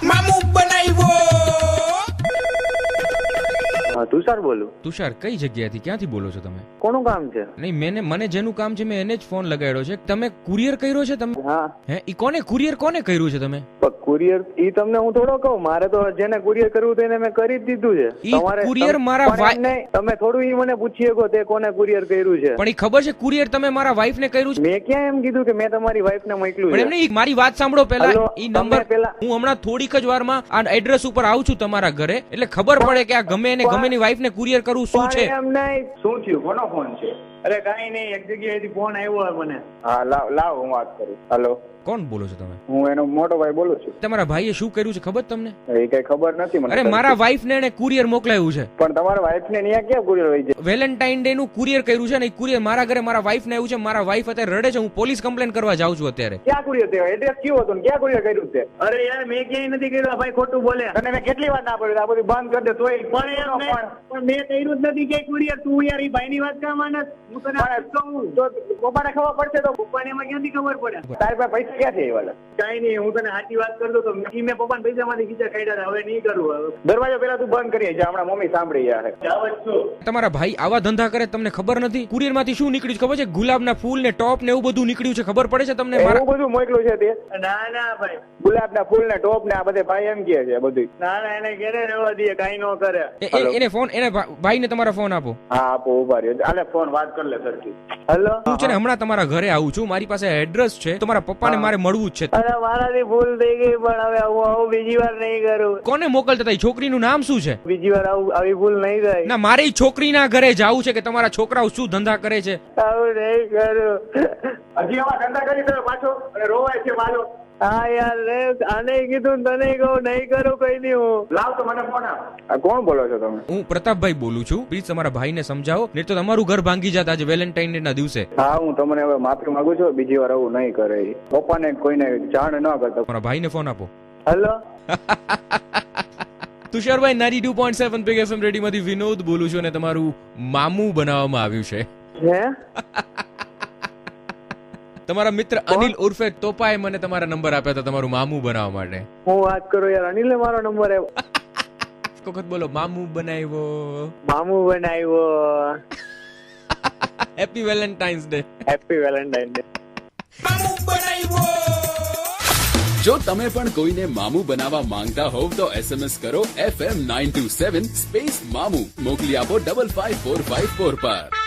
મામુ બનાવ્યો. તુષાર બોલું. તુષાર, કઈ જગ્યાએથી ક્યાંથી બોલો છો તમે? કોનું કામ છે? નહીં, મને જેનું કામ છે મેં એને જ ફોન લગાડ્યો છે. તમે કુરિયર કર્યો છે તમે? હા. હે, ઈ કોને કુરિયર કોને કર્યું છે તમે? કુરિયર ઈ તમને હું થોડો કહું, મારે તો જેને કુરિયર કરવું હતું એને મેં કરી જ દીધું છે. ઈ કુરિયર મારા તમે થોડું ઈ મને પૂછી શકો તે કોને કુરિયર કર્યું છે. પણ ઈ ખબર છે કુરિયર તમે મારા વાઈફ ને કર્યું છે? મેં ક્યાં એમ કીધું કે મેં તમારી વાઈફ ને મોકલ્યું પણ છે? એમ નહીં, મારી વાત સાંભળો પહેલા. ઈ નંબર પેલા હું હમણાં થોડીક જ વારમાં આ એડ્રેસ ઉપર આવું છું તમારા ઘરે, એટલે ખબર પડે કે આ ગમે એને ગમેની વાઈફ ને કુરિયર કરવું શું છે. એમ નહીં. શું થયું? કોનો ફોન છે? અરે કઈ નહીં, એક જગ્યાએથી ફોન આવ્યો મને. હા, લાવ હું વાત કરું. હેલો, કોણ બોલો છો તમે? હું એનો મોટો ભાઈ બોલું છું. તમારા ભાઈએ શું કર્યું છે ખબર તમને? એ કઈ ખબર નથી મને. અરે મારા વાઈફ ને એને કુરિયર મોકલાયું છે. પણ તમારા વાઈફ ને ત્યાં ક્યાં કુરિયર હોય છે? વેલેન્ટાઇન ડે નું કુરિયર કર્યું છે ને, એ કુરિયર મારા ઘરે મારા વાઈફ ને આવ્યું છે. મારા વાઈફ અત્યારે રડે છે, હું પોલીસ કમ્પ્લેન કરવા જાઉં છું અત્યારે. ક્યાં કુરિયર થયો? એડ્રેસ કયું હતું? ક્યાં કુરિયર કર્યું છે? અરે યાર મેં ક્યાંય નથી કર્યું. ભાઈ ખોટું બોલે. તને મેં કેટલી વાર ના પડ્યું આ બધું બંધ કરી દે તોય. પણ મેં કર્યું જ નથી કે કુરિયર. તું યાર ઈ ભાઈ ની વાત કા માનસ? હું તને કહું તો પપ્પાને ખબર પડશે તો પપ્પાને એમાં ક્યાંથી ખબર પડે? તારી પાસે પૈસા ક્યાંથી આવ્યા? કઈ નહીં, હું તને સાચી વાત કરતો તો મેં પપ્પાને પૈસા માંથી ખીચા કાઢ્યા. હવે નહીં કરું. દરવાજો પેલા તું બંધ કરી જા, હમણાં મમ્મી સાંભળી યાર. તમારા ભાઈ આવા ધંધા કરે તમને ખબર નથી? કુરિયર માંથી શું નીકળ્યું છે ખબર છે? ગુલાબના ફૂલ ને ટોપ ને એવું બધું નીકળ્યું છે, ખબર પડે છે તમને? એવું બધું મોકલું છે તે? ના ના ભાઈ, ગુલાબના ફૂલ ને ટોપ ને આ બધે ભાઈ એમ કહે છે બધું. ના ના, એને ઘરે રહેવા દે, કઈ નો કરે. એને ફોન, એને ભાઈ ને તમારા ફોન આપો. હા આપો, ઉભા રહ્યો. આલે ફોન વાત કર લે સરખી. હેલો, હું છે ને હમણાં તમારા ઘરે આવું છું, મારી પાસે એડ્રેસ છે, તમારા પપ્પાને મારે મળવું જ છે. અરે મારાથી ભૂલ થઈ ગઈ, પણ હવે હું આવું બીજી વાર નહીં કરું. કોને મોકલતા હતા? છોકરીનું નામ શું છે? બીજી વાર આવું આવી ભૂલ નહીં થાય. ના, મારે છોકરીના ઘરે જવું છે કે તમારા છોકરાઓ શું ધંધા કરે છે. આવું નહીં કરું. હજી આવા ધંધા કરી દો પાછો અને રોવાય છે મારો. હા યાર રે, આને કીધું તને કહું નહીં કરું કઈ નહીં. હું લાવ તો મને ફોન આપ. કોણ બોલો છો તમે? હું પ્રતાપભાઈ બોલું છું. પ્લીઝ તમારા ભાઈને સમજાવો, નહીં તો તમારું ઘર ભાંગી જાત આજે વેલેન્ટાઇન ડે ના દિવસે. હા, હું તમને હવે માફી માંગુ છું, બીજી વાર આવું નહીં કરે. પપ્પાને કોઈને જાણ ન કરતા. તમારા ભાઈને ફોન આપો. Hello. Tusharbhai 92.7 big FM radio માંથી વિનોદ બોલું છું અને તમારું મામું બનાવવામાં આવ્યું છે. હે? તમારા મિત્ર અનિલ ઉર્ફે તોપાએ મને તમારા નંબર આપ્યા હતા તમારું મામું બનાવવા માટે. હું વાત કરું યાર, અનિલે મારો નંબર આવ્યો. એક વખત બોલો, મામું બનાવ્યો. મામું બનાવ્યો. Happy valentine's day. Happy valentine day. મામુ બનાવ્યો. જો તમે પણ કોઈને મામું બનાવવા માંગતા હોવ તો SMS કરો FM 927 સ્પેસ મામું, મોકલી આપો 55454 પર.